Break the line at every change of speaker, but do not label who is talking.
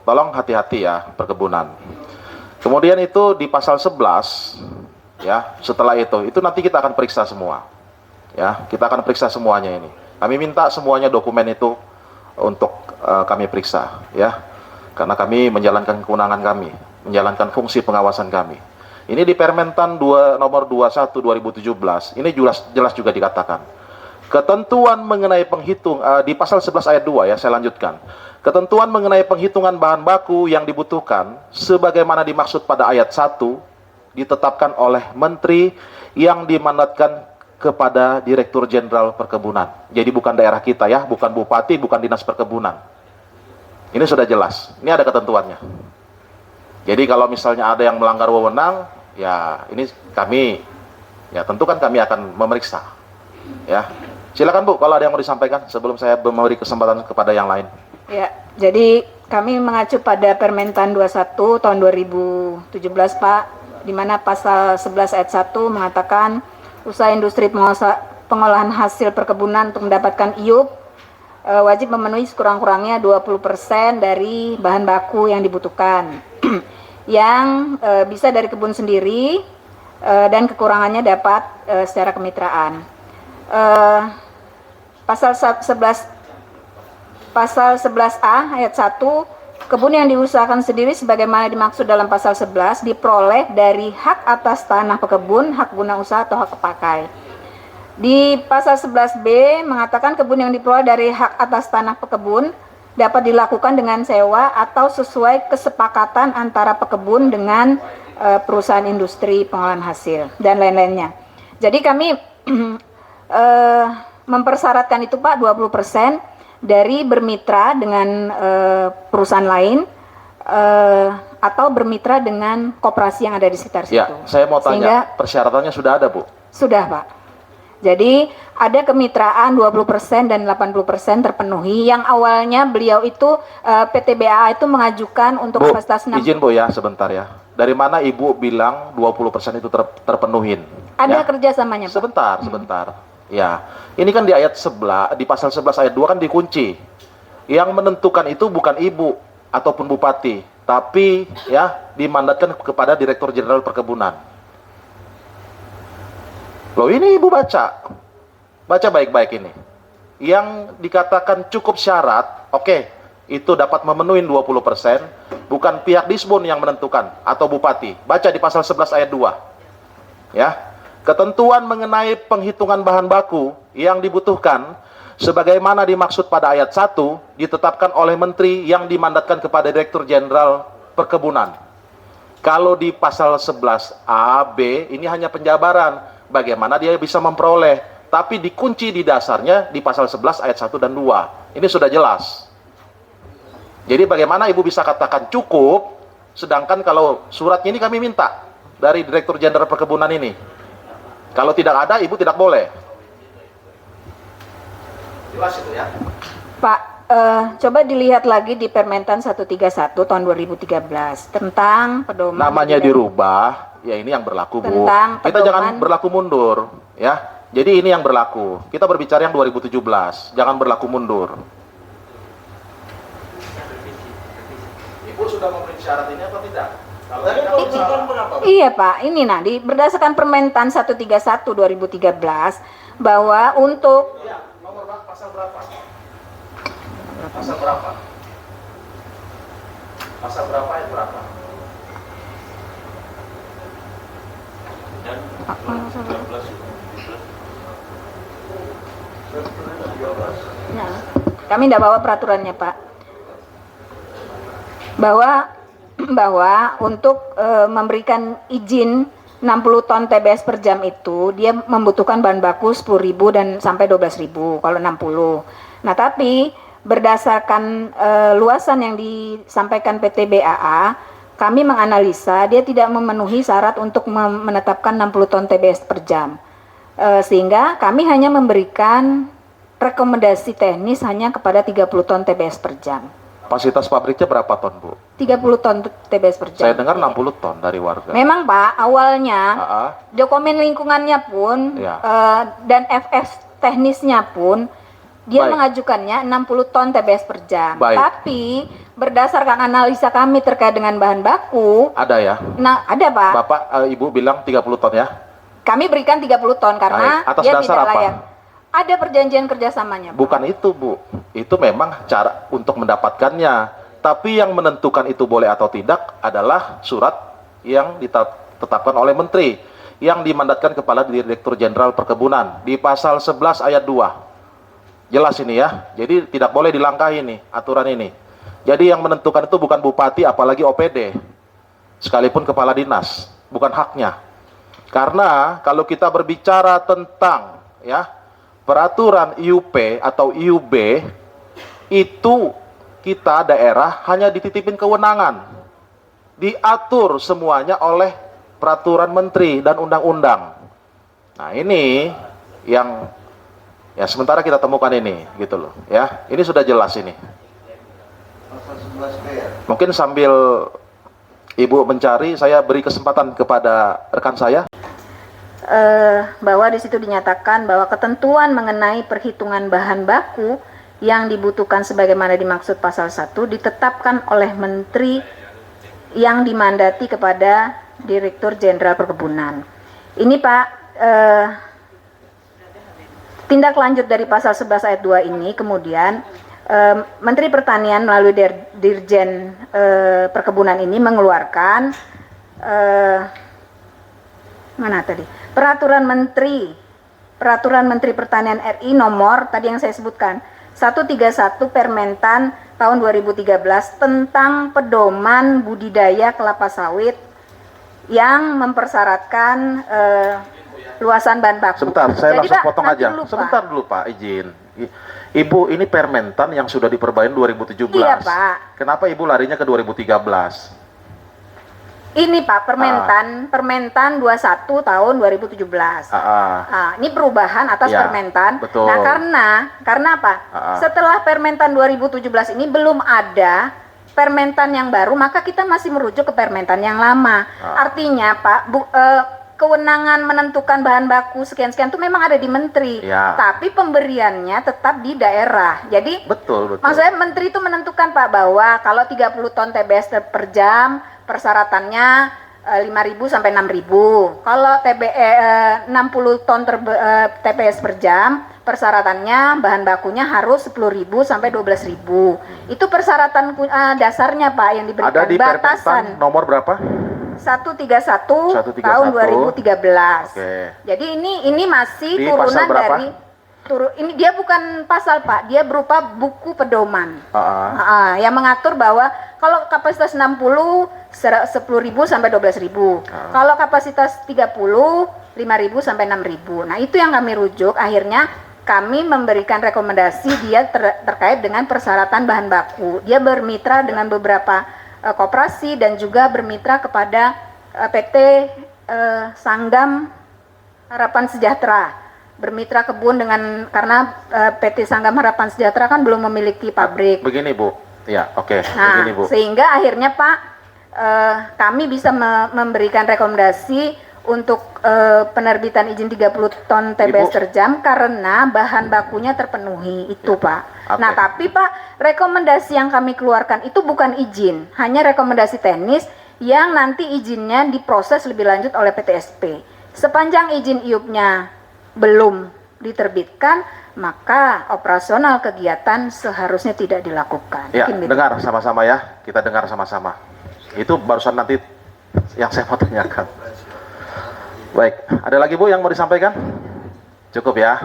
tolong hati-hati ya perkebunan. Kemudian itu di pasal 11 ya, setelah itu nanti kita akan periksa semua. Ya, kita akan periksa semuanya ini. Kami minta semuanya dokumen itu untuk kami periksa ya. Karena kami menjalankan kewenangan kami, menjalankan fungsi pengawasan kami. Ini di Permentan nomor 21 2017, ini jelas juga dikatakan. Ketentuan mengenai di pasal 11 ayat 2 ya, saya lanjutkan. Ketentuan mengenai penghitungan bahan baku yang dibutuhkan sebagaimana dimaksud pada ayat 1 ditetapkan oleh menteri yang dimandatkan kepada Direktur Jenderal Perkebunan. Jadi bukan daerah kita ya, bukan bupati, bukan dinas perkebunan. Ini sudah jelas. Ini ada ketentuannya. Jadi kalau misalnya ada yang melanggar wewenang, ya ini kami, ya tentu kan kami akan memeriksa. Ya, silakan Bu, kalau ada yang mau disampaikan sebelum saya memberi kesempatan kepada yang lain.
Ya, jadi kami mengacu pada Permentan 21 tahun 2017 Pak, di mana pasal 11 ayat 1 mengatakan usaha industri pengolahan hasil perkebunan untuk mendapatkan IUP wajib memenuhi sekurang-kurangnya 20% dari bahan baku yang dibutuhkan. Yang bisa dari kebun sendiri dan kekurangannya dapat secara kemitraan. Pasal 11A ayat 1, kebun yang diusahakan sendiri sebagaimana dimaksud dalam pasal 11 diperoleh dari hak atas tanah pekebun, hak guna usaha atau hak kepakai. Di pasal 11B mengatakan kebun yang diperoleh dari hak atas tanah pekebun dapat dilakukan dengan sewa atau sesuai kesepakatan antara pekebun dengan perusahaan industri pengolahan hasil dan lain-lainnya. Jadi kami mempersyaratkan itu Pak 20% dari bermitra dengan perusahaan lain atau bermitra dengan koperasi yang ada di sekitar situ.
Ya, saya mau tanya, persyaratannya sudah ada Bu?
Sudah Pak. Jadi ada kemitraan 20% dan 80% terpenuhi. Yang awalnya beliau itu PTBA itu mengajukan untuk
Bu,
kapasitas 6.
Izin Bu ya sebentar ya. Dari mana Ibu bilang 20% itu terpenuhin?
Ada
ya?
Kerjasamanya Pak.
Sebentar. Ya, ini kan di ayat 11, di pasal 11 ayat 2 kan dikunci. Yang menentukan itu bukan Ibu ataupun Bupati, tapi ya dimandatkan kepada Direktur Jenderal Perkebunan. Loh ini Ibu baca baik-baik ini. Yang dikatakan cukup syarat, oke, itu dapat memenuhi 20%, bukan pihak Disbun yang menentukan atau Bupati. Baca di pasal 11 ayat 2. Ya. Ketentuan mengenai penghitungan bahan baku yang dibutuhkan sebagaimana dimaksud pada ayat 1 ditetapkan oleh menteri yang dimandatkan kepada Direktur Jenderal Perkebunan. Kalau di pasal 11A, B ini hanya penjabaran bagaimana dia bisa memperoleh, tapi dikunci di dasarnya di pasal 11 ayat 1 dan 2. Ini sudah jelas. Jadi bagaimana Ibu bisa katakan cukup, sedangkan kalau suratnya ini kami minta dari Direktur Jenderal Perkebunan ini. Kalau tidak ada, Ibu tidak boleh. Jelas itu ya.
Pak, coba dilihat lagi di Permentan 131 tahun 2013 tentang pedoman.
Namanya dirubah, ya ini yang berlaku Bu. Kita jangan berlaku mundur, ya. Jadi ini yang berlaku. Kita berbicara yang 2017, jangan berlaku mundur. Ibu sudah memberi syarat ini atau tidak?
Iya Pak, ini berdasarkan Permentan 131 2013 bahwa untuk
nomor pasal berapa? Pasal berapa? Pasal berapa ayat berapa? Dan 12.
Nah, kami tidak bawa peraturannya Pak. Bahwa untuk memberikan izin 60 ton TBS per jam itu dia membutuhkan bahan baku 10.000 dan sampai 12.000 kalau 60. Nah, tapi berdasarkan luasan yang disampaikan PTBAA, kami menganalisa dia tidak memenuhi syarat untuk menetapkan 60 ton TBS per jam. Sehingga kami hanya memberikan rekomendasi teknis hanya kepada 30 ton TBS per jam.
Kapasitas pabriknya berapa ton, Bu?
30 ton TBS per jam.
Saya dengar 60 ton dari warga.
Memang Pak, awalnya dokumen lingkungannya pun dan FF teknisnya pun dia mengajukannya 60 ton TBS per jam.
Baik.
Tapi berdasarkan analisa kami terkait dengan bahan baku,
Ada ya?
nah ada Pak,
Bapak, Ibu bilang 30 ton ya?
kami berikan 30 ton karena
Baik. Atas
dia
dasar
tidak
apa?
layak. Ada perjanjian kerjasamanya Pak.
Bukan itu, Bu. Itu memang cara untuk mendapatkannya. Tapi yang menentukan itu boleh atau tidak adalah surat yang ditetapkan oleh Menteri yang dimandatkan Kepala Direktur Jenderal Perkebunan di pasal 11 ayat 2. Jelas ini ya. Jadi tidak boleh dilangkahi nih aturan ini. Jadi yang menentukan itu bukan bupati apalagi OPD. Sekalipun kepala dinas, bukan haknya. Karena kalau kita berbicara tentang ya peraturan IUP atau IUB, itu kita daerah hanya dititipin kewenangan, diatur semuanya oleh peraturan menteri dan undang-undang. Nah ini yang ya sementara kita temukan ini gitu loh ya. Ini sudah jelas ini. Mungkin sambil Ibu mencari, saya beri kesempatan kepada rekan saya.
Bahwa di situ dinyatakan bahwa ketentuan mengenai perhitungan bahan baku yang dibutuhkan sebagaimana dimaksud pasal 1 ditetapkan oleh menteri yang dimandati kepada Direktur Jenderal Perkebunan. Ini Pak, tindak lanjut dari pasal 11 ayat 2 ini kemudian Menteri Pertanian melalui Dirjen Perkebunan ini mengeluarkan mana tadi? Peraturan Menteri Pertanian RI nomor tadi yang saya sebutkan 131 Permentan tahun 2013 tentang pedoman budidaya kelapa sawit yang mempersyaratkan luasan bahan baku.
Sebentar, saya
Jadi,
langsung
Pak,
potong
nanti
aja.
dulu, Pak.
Sebentar dulu Pak, izin. Ibu, ini Permentan yang sudah diperbarui 2017.
Iya, Pak.
Kenapa Ibu larinya ke 2013?
Ini Pak, Permentan 21 tahun 2017. Ini perubahan atas
Ya,
Permentan.
betul.
Nah, karena apa? Setelah Permentan 2017 ini belum ada Permentan yang baru, maka kita masih merujuk ke Permentan yang lama. Artinya Pak, kewenangan menentukan bahan baku sekian-sekian itu memang ada di menteri.
Ya.
Tapi pemberiannya tetap di daerah. Jadi
Betul.
maksudnya menteri itu menentukan Pak bahwa kalau 30 ton TBS per jam persyaratannya 5.000 sampai 6.000. Kalau 60 ton TPS per jam persyaratannya bahan bakunya harus 10.000 sampai 12.000. Itu persyaratan dasarnya Pak yang diberikan.
Ada di
batasan
Permentan nomor berapa?
131 tahun 2013.
Oke.
Jadi ini masih
Di
turunan
pasal berapa?
dari ini dia bukan pasal Pak, dia berupa buku pedoman. Yang mengatur bahwa kalau kapasitas 60 10.000 sampai 12.000. Kalau kapasitas 30 5.000 sampai 6.000. Nah, itu yang kami rujuk, akhirnya kami memberikan rekomendasi dia terkait dengan persyaratan bahan baku. Dia bermitra dengan beberapa koperasi dan juga bermitra kepada PT Sanggam Harapan Sejahtera, bermitra kebun dengan karena PT Sanggam Harapan Sejahtera kan belum memiliki pabrik.
Begini Bu, ya oke.
Nah,
Begini Bu.
sehingga akhirnya Pak kami bisa memberikan rekomendasi untuk penerbitan izin 30 ton TBS per jam karena bahan bakunya terpenuhi itu Pak. Nah, tapi Pak, rekomendasi yang kami keluarkan itu bukan izin, hanya rekomendasi teknis yang nanti izinnya diproses lebih lanjut oleh PTSP. Sepanjang izin IUP-nya belum diterbitkan, maka operasional kegiatan seharusnya tidak dilakukan.
Ya, dengar sama-sama ya. Kita dengar sama-sama. Itu barusan nanti yang saya mau tanyakan. Baik, ada lagi Bu yang mau disampaikan? Cukup ya.